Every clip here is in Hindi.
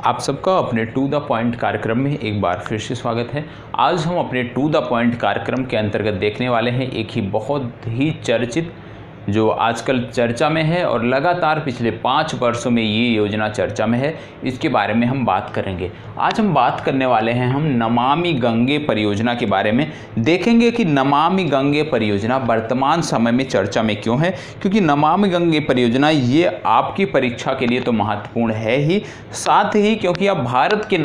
आप सबका अपने टू द पॉइंट कार्यक्रम में एक बार फिर से स्वागत है। आज हम अपने टू द पॉइंट कार्यक्रम के अंतर्गत देखने वाले हैं एक ही बहुत ही चर्चित जो आजकल चर्चा में है और लगातार पिछले 5 वर्षों में ये योजना चर्चा में है, इसके बारे में हम बात करेंगे। आज हम बात करने वाले हैं हम नमामि गंगे परियोजना के बारे में। देखेंगे कि नमामि गंगे परियोजना वर्तमान समय में चर्चा में क्यों है, क्योंकि नमामि गंगे परियोजना ये आपकी परीक्षा के लिए तो महत्वपूर्ण है ही, साथ ही क्योंकि आप भारत के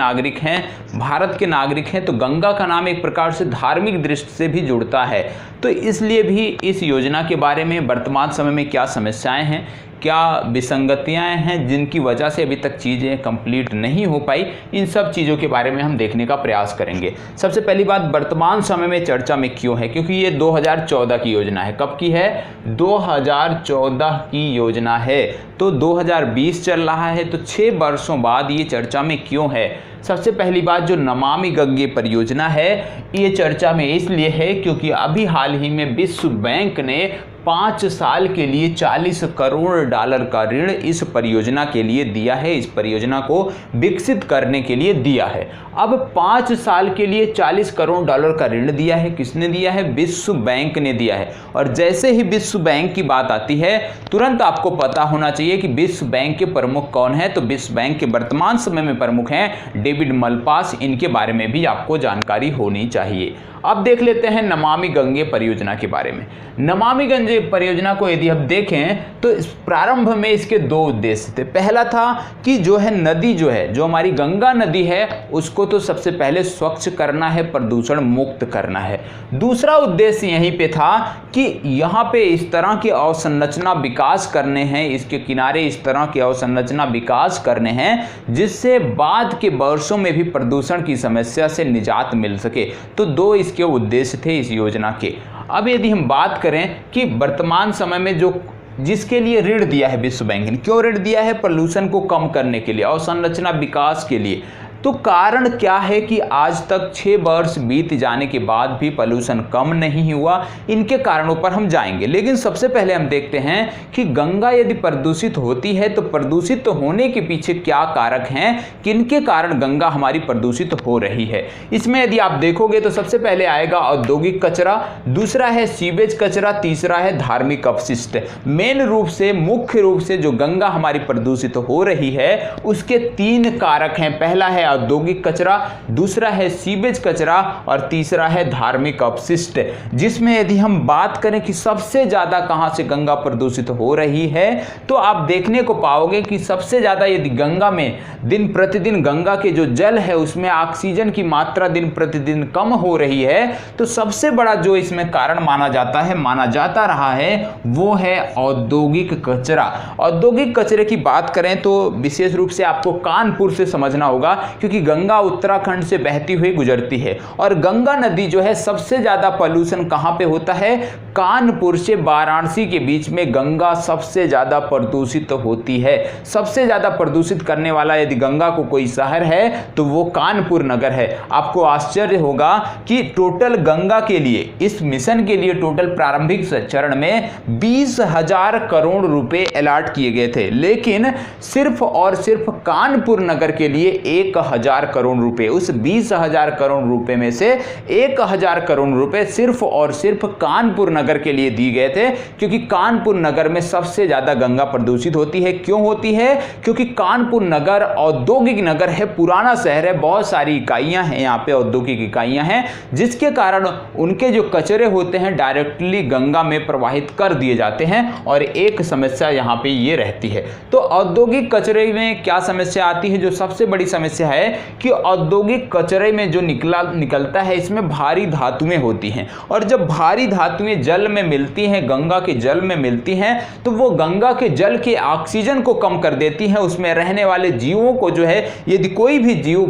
नागरिक हैं तो गंगा का नाम एक प्रकार से धार्मिक दृष्टि से भी जुड़ता है। तो इसलिए भी इस योजना के बारे में वर्तमान समय में क्या समस्याएं हैं, क्या विसंगतियां हैं जिनकी वजह से अभी तक चीज़ें कंप्लीट नहीं हो पाई, इन सब चीज़ों के बारे में हम देखने का प्रयास करेंगे। सबसे पहली बात, वर्तमान समय में चर्चा में क्यों है, क्योंकि ये 2014 की योजना है। कब की है? 2014 की योजना है। तो 2020 चल रहा है, तो 6 वर्षों बाद ये चर्चा में क्यों है? सबसे पहली बात, जो नमामि गंगे परियोजना है ये चर्चा में इसलिए है क्योंकि अभी हाल ही में विश्व बैंक ने 5 साल के लिए $40 करोड़ का ऋण इस परियोजना के लिए दिया है, इस परियोजना को विकसित करने के लिए दिया है। अब 5 साल के लिए $40 करोड़ का ऋण दिया है, किसने दिया है? विश्व बैंक ने दिया है। और जैसे ही विश्व बैंक की बात आती है तुरंत आपको पता होना चाहिए कि विश्व बैंक के प्रमुख कौन है। तो विश्व बैंक के वर्तमान समय में प्रमुख हैं डेविड मलपास, इनके बारे में भी आपको जानकारी होनी चाहिए। अब देख लेते हैं नमामि गंगे परियोजना के बारे में। नमामि गंगे परियोजना को यदि हम देखें तो प्रारंभ में इसके 2 उद्देश्य थे। पहला था कि जो है नदी जो हमारी गंगा नदी है उसको तो सबसे पहले स्वच्छ करना है, प्रदूषण मुक्त करना है। दूसरा उद्देश्य यहीं पे था कि यहाँ पे इस तरह की अवसंरचना विकास करने हैं, इसके किनारे इस तरह की अवसंरचना विकास करने हैं जिससे बाद के वर्षों में भी प्रदूषण की समस्या से निजात मिल सके। तो 2 इसके उद्देश्य थे इस योजना के। अब यदि हम बात करें कि वर्तमान समय में जिसके लिए ऋण दिया है विश्व बैंक ने, क्यों ऋण दिया है? पोल्यूशन को कम करने के लिए, अवसंरचना विकास के लिए। तो कारण क्या है कि आज तक 6 वर्ष बीत जाने के बाद भी पोल्यूशन कम नहीं हुआ? इनके कारणों पर हम जाएंगे, लेकिन सबसे पहले हम देखते हैं कि गंगा यदि प्रदूषित होती है तो प्रदूषित होने के पीछे क्या कारक हैं, किनके कारण गंगा हमारी प्रदूषित हो रही है। इसमें यदि आप देखोगे तो सबसे पहले आएगा औद्योगिक कचरा, दूसरा है सीवेज कचरा, तीसरा है धार्मिक अपशिष्ट। मुख्य रूप से जो गंगा हमारी प्रदूषित हो रही है उसके 3 कारक हैं। पहला है औद्योगिक कचरा, दूसरा है सीवेज कचरा और तीसरा है धार्मिक अपशिष्ट। जिसमें यदि हम बात करें कि सबसे ज्यादा कहां से गंगा प्रदूषित हो रही है तो आप देखने को पाओगे कि सबसे ज्यादा यदि गंगा में दिन प्रतिदिन गंगा के जो जल है उसमें ऑक्सीजन की मात्रा दिन प्रतिदिन कम हो रही है, तो सबसे बड़ा जो इसमें कारण माना जाता रहा है वो है औद्योगिक कचरा। औद्योगिक कचरे की बात करें तो विशेष रूप से आपको कानपुर से समझना होगा, क्योंकि गंगा उत्तराखंड से बहती हुई गुजरती है और गंगा नदी जो है सबसे ज्यादा पोल्यूशन कहां पे होता है? कानपुर से वाराणसी के बीच में गंगा सबसे ज्यादा प्रदूषित होती है। सबसे ज्यादा प्रदूषित करने वाला यदि गंगा को कोई शहर है तो वो कानपुर नगर है। आपको आश्चर्य होगा कि टोटल गंगा के लिए, इस मिशन के लिए टोटल प्रारंभिक चरण में 20,000 करोड़ रुपए अलॉट किए गए थे, लेकिन सिर्फ और सिर्फ कानपुर नगर के लिए 1,000 करोड़ रुपए, उस 20,000 करोड़ रुपए में से 1,000 करोड़ रुपए सिर्फ और सिर्फ कानपुर नगर के लिए दिए गए थे, क्योंकि कानपुर नगर में सबसे ज्यादा गंगा प्रदूषित होती है। क्यों होती है? क्योंकि कानपुर नगर औद्योगिक नगर है, पुराना शहर है, बहुत सारी इकाइयां हैं, यहाँ पे औद्योगिक इकाइयां हैं, जिसके कारण उनके जो कचरे होते हैं डायरेक्टली गंगा में प्रवाहित कर दिए जाते हैं और एक समस्या यहाँ पे ये रहती है। तो औद्योगिक कचरे में क्या समस्या आती है? जो सबसे बड़ी समस्या है कि औद्योगिक कचरे में जो निकलता है इसमें भारी धातुएं होती हैं, और जब भारी धातुएं जल में मिलती हैं, गंगा के जल में मिलती हैं, तो वो गंगा के जल के ऑक्सीजन को कम कर देती हैं। उसमें रहने वाले जीवों को जो है, यदि कोई भी जीव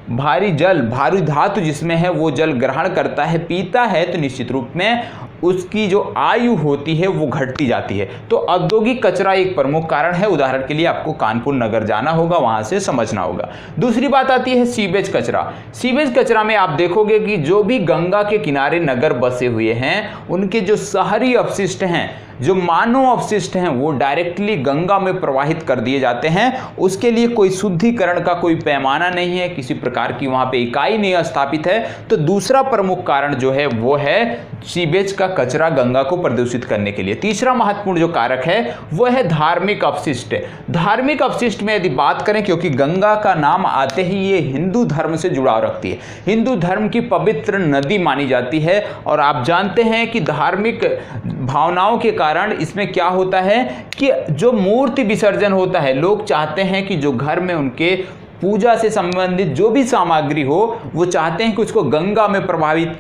भारी धातु जिसमें है वो जल ग्रहण करता है, पीता है, तो निश्चित रूप में उसकी जो आयु होती है वो घटती जाती है। तो औद्योगिक कचरा एक प्रमुख कारण है। उदाहरण के लिए आपको कानपुर नगर जाना होगा, वहां से समझना होगा। दूसरी बात आती है सीवेज कचरा। सीवेज कचरा में आप देखोगे कि जो भी गंगा के किनारे नगर बसे हुए हैं उनके जो शहरी अपशिष्ट हैं, जो मानव अवशिष्ट हैं वो डायरेक्टली गंगा में प्रवाहित कर दिए जाते हैं। उसके लिए कोई शुद्धिकरण का कोई पैमाना नहीं है, किसी प्रकार की वहां पे इकाई नहीं स्थापित है। तो दूसरा प्रमुख कारण जो है वो है सीवेज का कचरा गंगा को प्रदूषित करने के लिए। तीसरा महत्वपूर्ण जो कारक है वो है धार्मिक अपशिष्ट। धार्मिक अपशिष्ट में यदि बात करें, क्योंकि गंगा का नाम आते ही ये हिंदू धर्म से जुड़ाव रखती है, हिंदू धर्म की पवित्र नदी मानी जाती है। और आप जानते हैं कि धार्मिक भावनाओं के कारण इसमें क्या होता है कि जो मूर्ति विसर्जन होता है, लोग चाहते हैं कि जो घर में उनके पूजा से संबंधित जो भी सामग्री हो वो चाहते हैं कि उसको गंगा में प्रवाहित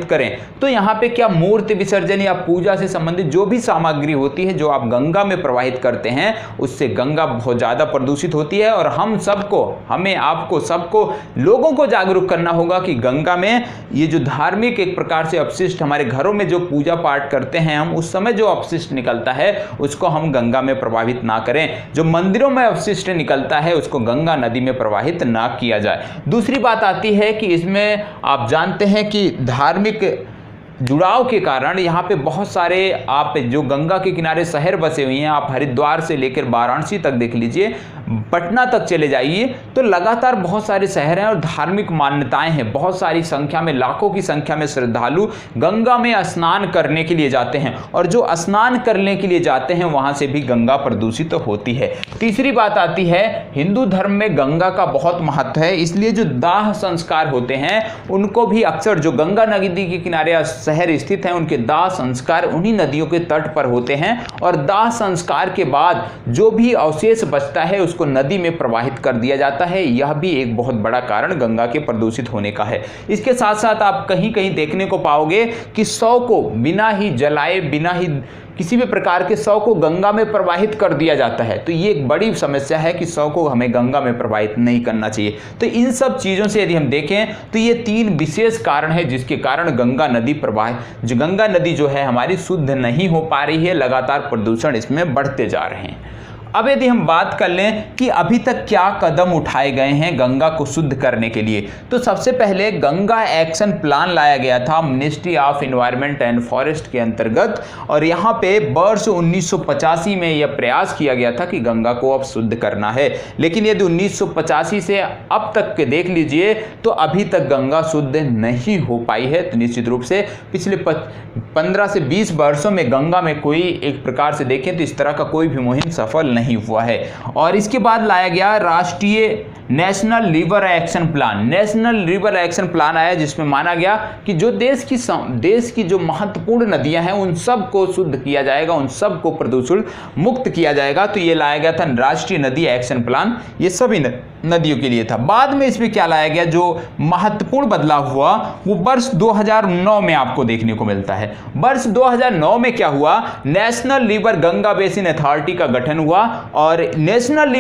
करें। तो यहाँ पे क्या मूर्ति विसर्जन या पूजा से संबंधित जो भी सामग्री होती है जो आप गंगा में प्रवाहित करते हैं, उससे गंगा बहुत ज़्यादा प्रदूषित होती है। और हमें आपको सबको लोगों को जागरूक करना होगा कि गंगा में ये जो धार्मिक एक प्रकार से अपशिष्ट, हमारे घरों में जो पूजा पाठ करते हैं हम, उस समय जो अपशिष्ट निकलता है उसको हम गंगा में प्रवाहित ना करें। जो मंदिरों में अपशिष्ट निकलता है उसको गंगा नदी में प्रवाहित ना किया जाए। दूसरी बात आती है कि इसमें आप जानते हैं कि धार्मिक जुड़ाव के कारण यहाँ पे बहुत सारे आप जो गंगा के किनारे शहर बसे हुए हैं, आप हरिद्वार से लेकर वाराणसी तक देख लीजिए, पटना तक चले जाइए, तो लगातार बहुत सारे शहर हैं और धार्मिक मान्यताएं हैं। बहुत सारी संख्या में, लाखों की संख्या में श्रद्धालु गंगा में स्नान करने के लिए जाते हैं, और जो स्नान करने के लिए जाते हैं वहां से भी गंगा प्रदूषित होती है। तीसरी बात आती है, हिंदू धर्म में गंगा का बहुत महत्व है, इसलिए जो दाह संस्कार होते हैं उनको भी अक्सर, जो गंगा नदी के किनारे शहर स्थित हैं, उनके दाह संस्कार उन्हीं नदियों के तट पर होते हैं। और दाह संस्कार के बाद जो भी अवशेष बचता है उसको नदी में प्रवाहित कर दिया जाता है। यह भी एक बहुत बड़ा कारण गंगा के प्रदूषित होने का है। इसके साथ साथ आप कहीं कहीं देखने को पाओगे कि शव को बिना ही जलाए, बिना ही किसी भी प्रकार के शव को गंगा में प्रवाहित कर दिया जाता है। तो ये एक बड़ी समस्या है कि शव को हमें गंगा में प्रवाहित नहीं करना चाहिए। तो इन सब चीज़ों से यदि हम देखें तो ये 3 विशेष कारण है जिसके कारण गंगा नदी जो है हमारी शुद्ध नहीं हो पा रही है, लगातार प्रदूषण इसमें बढ़ते जा रहे हैं। अब यदि हम बात कर लें कि अभी तक क्या कदम उठाए गए हैं गंगा को शुद्ध करने के लिए, तो सबसे पहले गंगा एक्शन प्लान लाया गया था ministry of environment and forest के अंतर्गत। और यहाँ पे वर्ष 1985 में यह प्रयास किया गया था कि गंगा को अब शुद्ध करना है। लेकिन यदि 1985 से अब तक के देख लीजिए तो अभी तक गंगा शुद्ध नहीं हो पाई है। तो निश्चित रूप से पिछले 15 से 20 वर्षों में गंगा में कोई, एक प्रकार से देखें तो इस तरह का कोई भी मुहिम सफल नहीं हुआ है। और इसके बाद लाया गया राष्ट्रीय national river action plan. National river action plan आया जिसमें माना गया कि जो देश की जो महत्वपूर्ण नदियां हैं उन सब को शुद्ध किया जाएगा, उन सब को प्रदूषण मुक्त किया जाएगा। तो ये लाया गया था राष्ट्रीय नदी एक्शन प्लान, ये सभी नदियों के लिए था। बाद में इसमें क्या लाया गया, जो महत्वपूर्ण बदलाव हुआ वो वर्ष 2009 में आपको देखने को मिलता है। वर्ष 2009 में क्या हुआ, national river Ganga basin authority का गठन हुआ। और national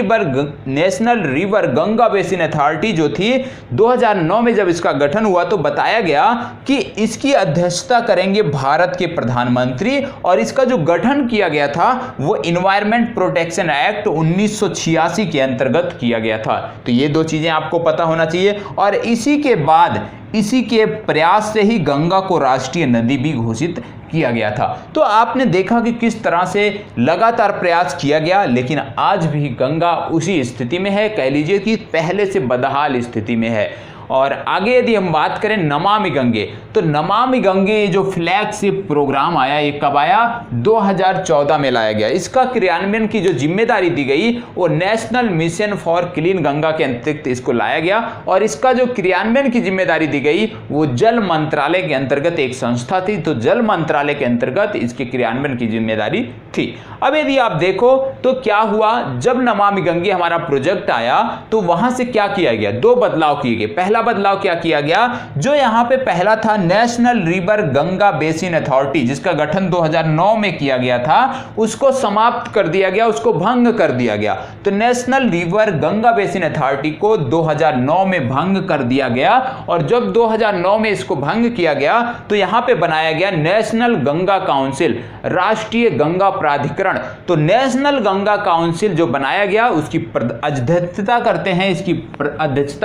river Ganga basin authority जो थी 2009 में जब इसका गठन हुआ तो बताया गया कि इसकी अध्यक्षता करेंगे भारत के प्रधानमंत्री। और इसका जो गठन किया गया था वो एनवायरनमेंट प्रोटेक्शन एक्ट 1986 के अंतर्गत किया गया था। तो ये 2 चीजें आपको पता होना चाहिए। और इसी के प्रयास से ही गंगा को राष्ट्रीय नदी भी घोषित किया गया था। तो आपने देखा कि किस तरह से लगातार प्रयास किया गया, लेकिन आज भी गंगा उसी स्थिति में है, कह लीजिए कि पहले से बदहाल स्थिति में है। और आगे यदि हम बात करें नमामि गंगे, तो नमामि गंगे जो फ्लैगशिप प्रोग्राम आया, ये कब आया, 2014 में लाया गया। इसका क्रियान्वयन की जो जिम्मेदारी दी गई वो national mission for clean Ganga के अंतर्गत इसको लाया गया। और इसका जो क्रियान्वयन की जिम्मेदारी दी गई वो जल मंत्रालय के अंतर्गत एक संस्था थी। तो जल मंत्रालय के अंतर्गत इसके क्रियान्वयन की जिम्मेदारी थी। अब यदि आप देखो तो क्या हुआ, जब नमामि गंगे हमारा प्रोजेक्ट आया तो वहां से क्या किया गया, 2 बदलाव किए गए। पहला बदलाव क्या किया गया, जो यहां पे पहला था national river Ganga basin authority जिसका गठन 2009 में किया गया था, उसको समाप्त कर दिया गया, उसको भंग कर दिया गया। तो national river Ganga basin authority को 2009 में भंग कर दिया गया। और जब 2009 में इसको भंग किया गया तो यहां पे बनाया गया नेशनल गंगा काउंसिल, राष्ट्रीय गंगा प्राधिकरण। तो नेशनल गंगा काउंसिल जो बनाया गया उसकी अध्यक्षता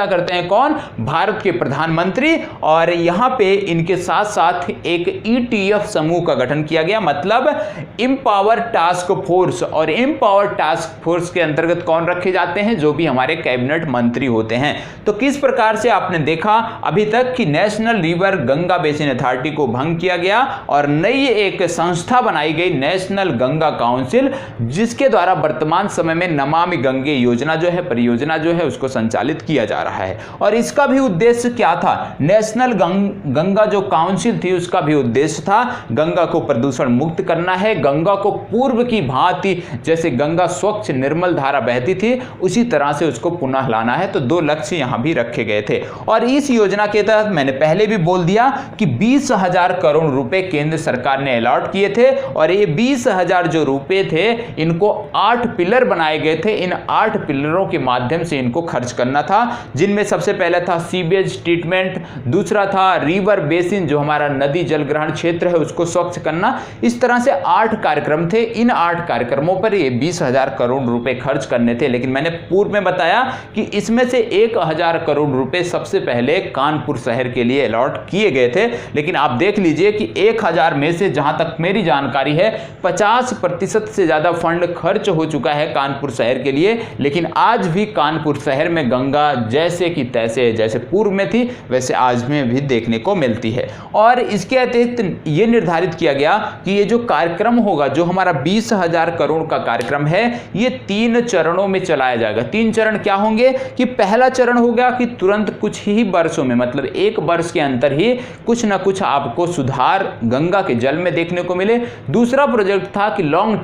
करते हैं कौन, भारत के प्रधानमंत्री, और यहाँ पे इनके साथ साथ एक ETF समूह का गठन किया गया, मतलब एम्पावर टास्क फोर्स। और एम्पावर टास्क फोर्स के अंतर्गत कौन रखे जाते हैं? जो भी हमारे कैबिनेट मंत्री होते हैं। तो किस प्रकार से आपने देखा अभी तक कि national river Ganga basin authority को भंग किया गया और नई एक संस्था बनाई गई, नेशनल गंगा काउंसिल, जिसके द्वारा वर्तमान समय में नमामि गंगे योजना जो है, परियोजना जो है, उसको संचालित किया जा रहा है। और इसका भी उद्देश्य क्या था? नेशनल गंगा जो काउंसिल थी उसका भी उद्देश्य था गंगा को प्रदूषण मुक्त करना है, गंगा को पूर्व की भांति जैसे गंगा स्वच्छ निर्मल धारा बहती थी उसी तरह से उसको पुनः लाना है। तो 2 लक्ष्य यहां भी रखे गए थे। और इस योजना के तहत मैंने पहले भी बोल दिया कि 20,000 करोड़ रुपए केंद्र सरकार ने अलॉट किए थे, और ये 20,000 जो रुपए थे इनको 8 पिलर बनाए गए थे। इन 8 पिलरों के माध्यम से इनको खर्च करना था, जिनमें सबसे पहले था सीवेज ट्रीटमेंट, दूसरा था रिवर बेसिन जो हमारा नदी जल ग्रहण क्षेत्र है उसको स्वच्छ करना। इस तरह से 8 कार्यक्रम थे। इन 8 कार्यक्रमों पर ये 20,000 करोड़ रुपए खर्च करने थे। लेकिन मैंने पूर्व में बताया कि इसमें से 1,000 करोड़ रुपए सबसे पहले कानपुर शहर के लिए अलॉट किए गए थे। लेकिन आप देख लीजिए कि 1,000 में से जहां तक मेरी जानकारी है 50% से ज्यादा फंड खर्च हो चुका है कानपुर शहर के लिए। लेकिन आज भी कानपुर शहर में गंगा जैसे कि तैसे, जैसे पूर्व में थी वैसे आज में भी देखने को मिलती है। और इसके अतिरिक्त ये निर्धारित किया गया कि ये जो कार्यक्रम होगा, जो हमारा 20,000 करोड़ का कार्यक्रम है, ये 3 चरणों में चलाया जाएगा। 3 चरण क्या होंगे कि पहला चरण होगा कि तुरंत कुछ ही वर्षों में, मतलब 1 वर्ष के अंदर ही कुछ ना कुछ आपको सुधार गंगा के जल में देखने को मिले। दूसरा प्रोजेक्ट था कि लॉन्ग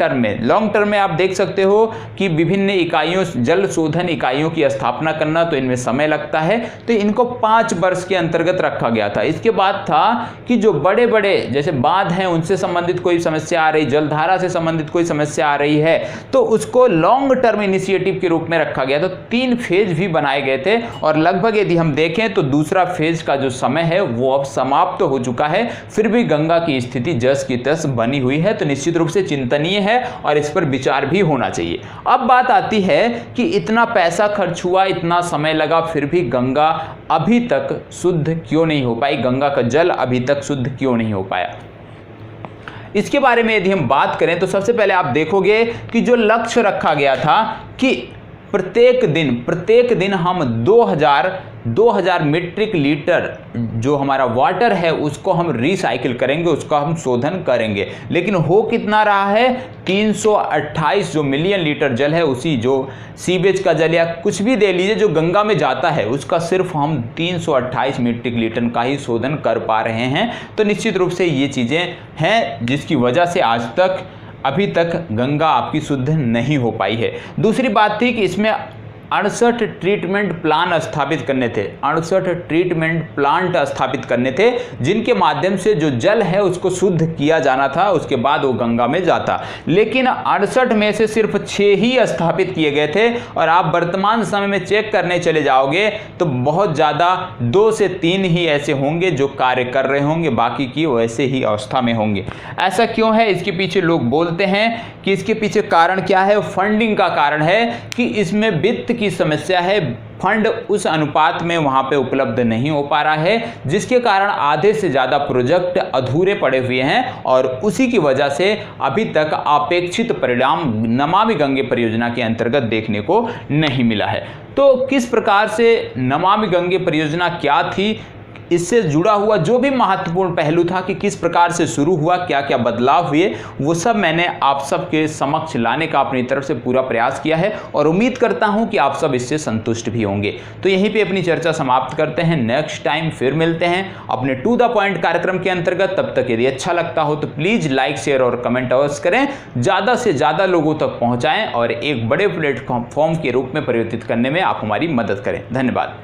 टर्म में आप देख सकते हो कि विभिन्न इकाइयों, जल शोधन इकाइयों की स्थापना करना, तो इनमें समय लगता है, तो इनको 5 वर्ष के अंतर्गत रखा गया था। इसके बाद था कि जो बड़े बड़े जैसे बांध हैं उनसे संबंधित कोई समस्या आ रही, जलधारा से संबंधित कोई समस्या आ रही है, तो उसको लॉन्ग टर्म इनिशिएटिव के रूप में रखा गया। तो 3 फेज भी बनाए गए थे। और लगभग यदि हम देखें तो दूसरा फेज का जो समय है वो अब समाप्त हो चुका है। फिर भी गंगा की स्थिति जस की तस बनी हुई है, तो निश्चित रूप से चिंतनीय है और इस पर विचार भी होना चाहिए। अब बात आती है कि इतना पैसा खर्च हुआ, इतना समय लगा, फिर भी गंगा अभी तक शुद्ध क्यों नहीं हो पाई, गंगा का जल अभी तक शुद्ध क्यों नहीं हो पाया। इसके बारे में यदि हम बात करें तो सबसे पहले आप देखोगे कि जो लक्ष्य रखा गया था कि प्रत्येक दिन हम 2000 मीट्रिक लीटर जो हमारा वाटर है उसको हम रिसाइकिल करेंगे, उसका हम शोधन करेंगे। लेकिन हो कितना रहा है? 328 जो मिलियन लीटर जल है, उसी जो सीवेज का जल या कुछ भी दे लीजिए जो गंगा में जाता है, उसका सिर्फ हम 328 मीट्रिक लीटर का ही शोधन कर पा रहे हैं। तो निश्चित रूप से ये चीज़ें हैं जिसकी वजह से आज तक अभी तक गंगा आपकी शुद्ध नहीं हो पाई है। दूसरी बात थी कि इसमें 68 ट्रीटमेंट प्लान स्थापित करने थे, 68 ट्रीटमेंट प्लांट स्थापित करने थे, जिनके माध्यम से जो जल है उसको शुद्ध किया जाना था, उसके बाद वो गंगा में जाता। लेकिन 68 में से सिर्फ 6 ही स्थापित किए गए थे। और आप वर्तमान समय में चेक करने चले जाओगे तो बहुत ज़्यादा 2 से 3 ही ऐसे होंगे जो कार्य कर रहे होंगे, बाकी की वैसे ही अवस्था में होंगे। ऐसा क्यों है? इसके पीछे लोग बोलते हैं कि इसके पीछे कारण क्या है? फंडिंग का कारण है कि इसमें वित्त की समस्या है, फंड उस अनुपात में वहां पे उपलब्ध नहीं हो पा रहा है, जिसके कारण आधे से ज़्यादा प्रोजेक्ट अधूरे पड़े हुए हैं और उसी की वजह से अभी तक अपेक्षित परिणाम नमामि गंगे परियोजना के अंतर्गत देखने को नहीं मिला है। तो किस प्रकार से नमामि गंगे परियोजना क्या थी, इससे जुड़ा हुआ जो भी महत्वपूर्ण पहलू था कि किस प्रकार से शुरू हुआ, क्या क्या बदलाव हुए, वो सब मैंने आप सबके समक्ष लाने का अपनी तरफ से पूरा प्रयास किया है और उम्मीद करता हूं कि आप सब इससे संतुष्ट भी होंगे। तो यहीं पे अपनी चर्चा समाप्त करते हैं। नेक्स्ट टाइम फिर मिलते हैं अपने टू द पॉइंट कार्यक्रम के अंतर्गत। तब तक यदि अच्छा लगता हो तो प्लीज़ लाइक, शेयर और कमेंट अवश्य करें, ज़्यादा से ज़्यादा लोगों तक पहुँचाएँ और एक बड़े प्लेटफॉर्म के रूप में परिवर्तित करने में आप हमारी मदद करें। धन्यवाद।